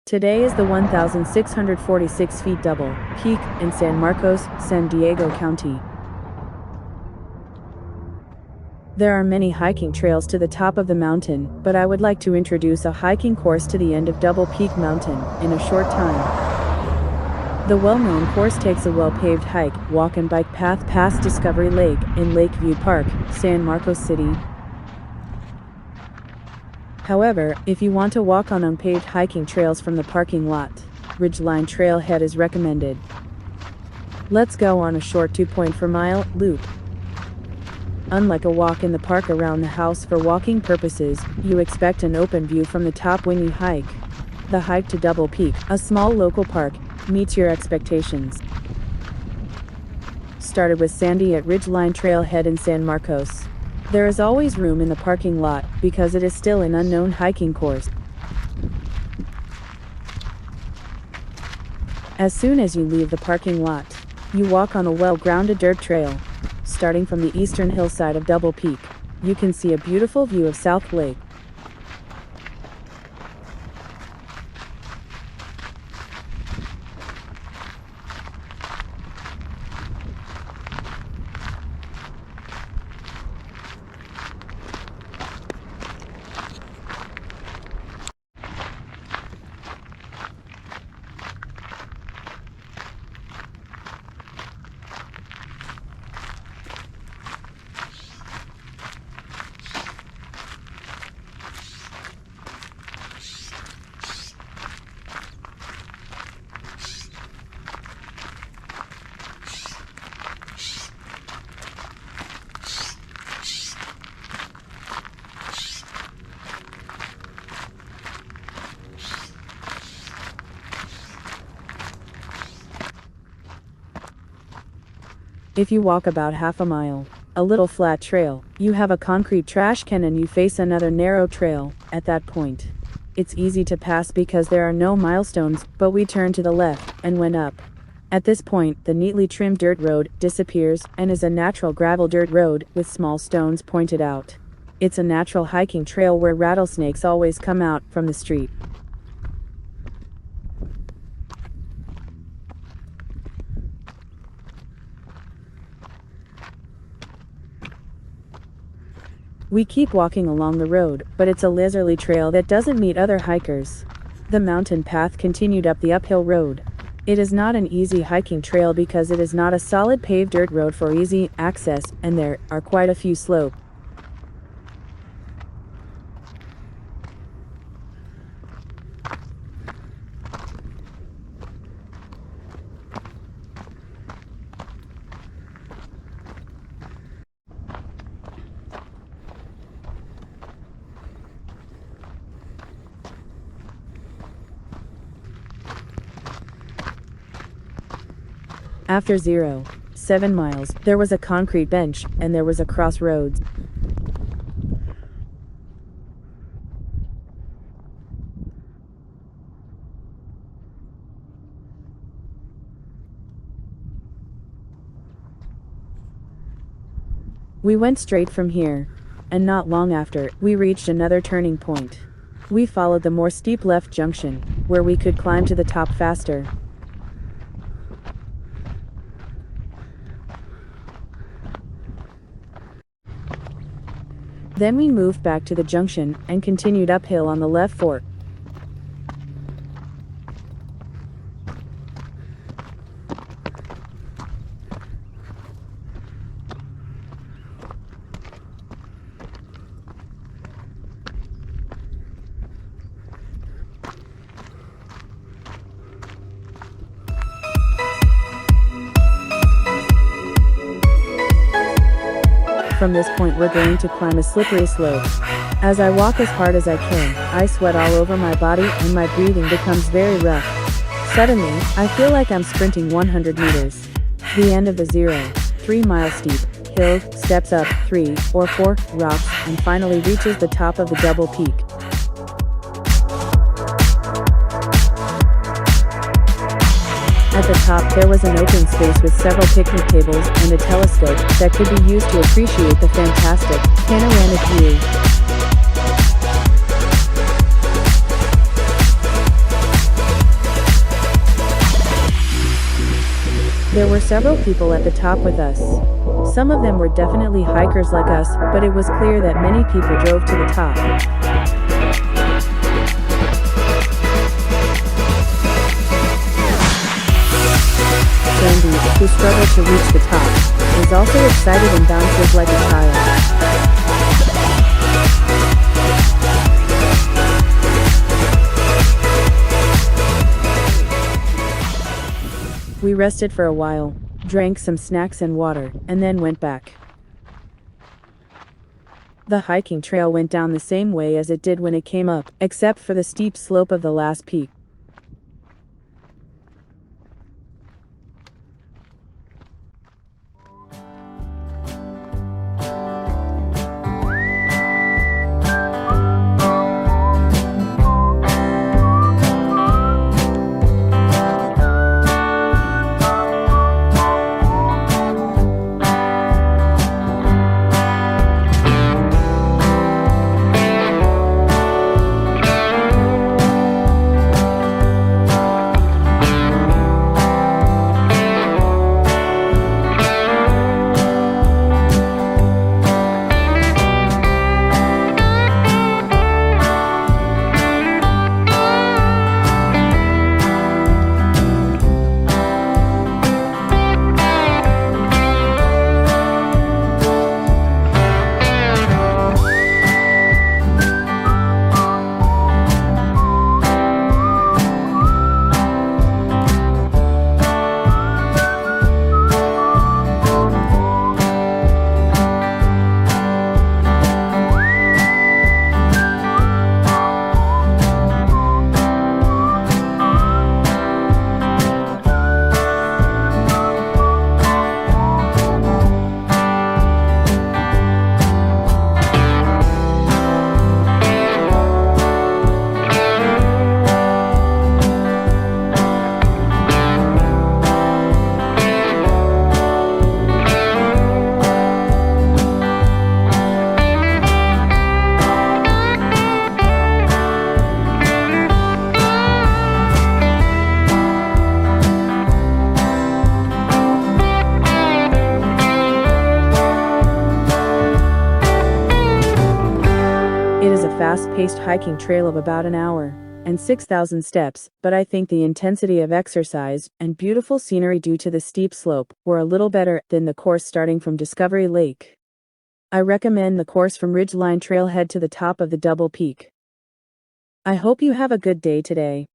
Today is the 1,646 feet Doble Peak in San Marcos, San Diego County. There are many hiking trails to the top of the mountain, but I would like to introduce a hiking course to the end of Doble Peak Mountain in a short time. The well-known course takes a well-paved hike, walk and bike path past Discovery Lake in Lakeview Park, San Marcos City. However, if you want to walk on unpaved hiking trails from the parking lot, Ridgeline Trailhead is recommended. Let's go on a short 2.4 mile loop. Unlike a walk in the park around the house for walking purposes, you expect an open view from the top when you hike. The hike to Doble Peak, a small local park, meets your expectations. Started with Sandy at Ridgeline Trailhead in San Marcos. There is always room in the parking lot, because it is still an unknown hiking course. As soon as you leave the parking lot, you walk on a well-grounded dirt trail. Starting from the eastern hillside of Doble Peak, you can see a beautiful view of South Lake. If you walk about half a mile, a little flat trail, you have a concrete trash can and you face another narrow trail. At that point, it's easy to pass because there are no milestones, but we turned to the left and went up. At this point, the neatly trimmed dirt road disappears and is a natural gravel dirt road with small stones pointed out. It's a natural hiking trail where rattlesnakes always come out from the street. We keep walking along the road, but it's a leisurely trail that doesn't meet other hikers. The mountain path continued up the uphill road. It is not an easy hiking trail because it is not a solid paved dirt road for easy access, and there are quite a few slopes. After 0.7 miles, there was a concrete bench, and there was a crossroads. We went straight from here, and not long after, we reached another turning point. We followed the more steep left junction, where we could climb to the top faster. Then we moved back to the junction and continued uphill on the left fork. From this point we're going to climb a slippery slope. As I walk as hard as I can, I sweat all over my body and my breathing becomes very rough. Suddenly, I feel like I'm sprinting 100 meters. The end of the 0.3 mile steep hill, steps up 3 or 4 rocks, and finally reaches the top of the Doble Peak. At the top there was an open space with several picnic tables and a telescope that could be used to appreciate the fantastic, panoramic view. There were several people at the top with us. Some of them were definitely hikers like us, but it was clear that many people drove to the top. Sandy, who struggled to reach the top, is also excited and bounces like a child. We rested for a while, drank some snacks and water, and then went back. The hiking trail went down the same way as it did when it came up, except for the steep slope of the last peak. It is a fast-paced hiking trail of about an hour and 6,000 steps, but I think the intensity of exercise and beautiful scenery due to the steep slope were a little better than the course starting from Discovery Lake. I recommend the course from Ridgeline Trailhead to the top of the Doble Peak. I hope you have a good day today.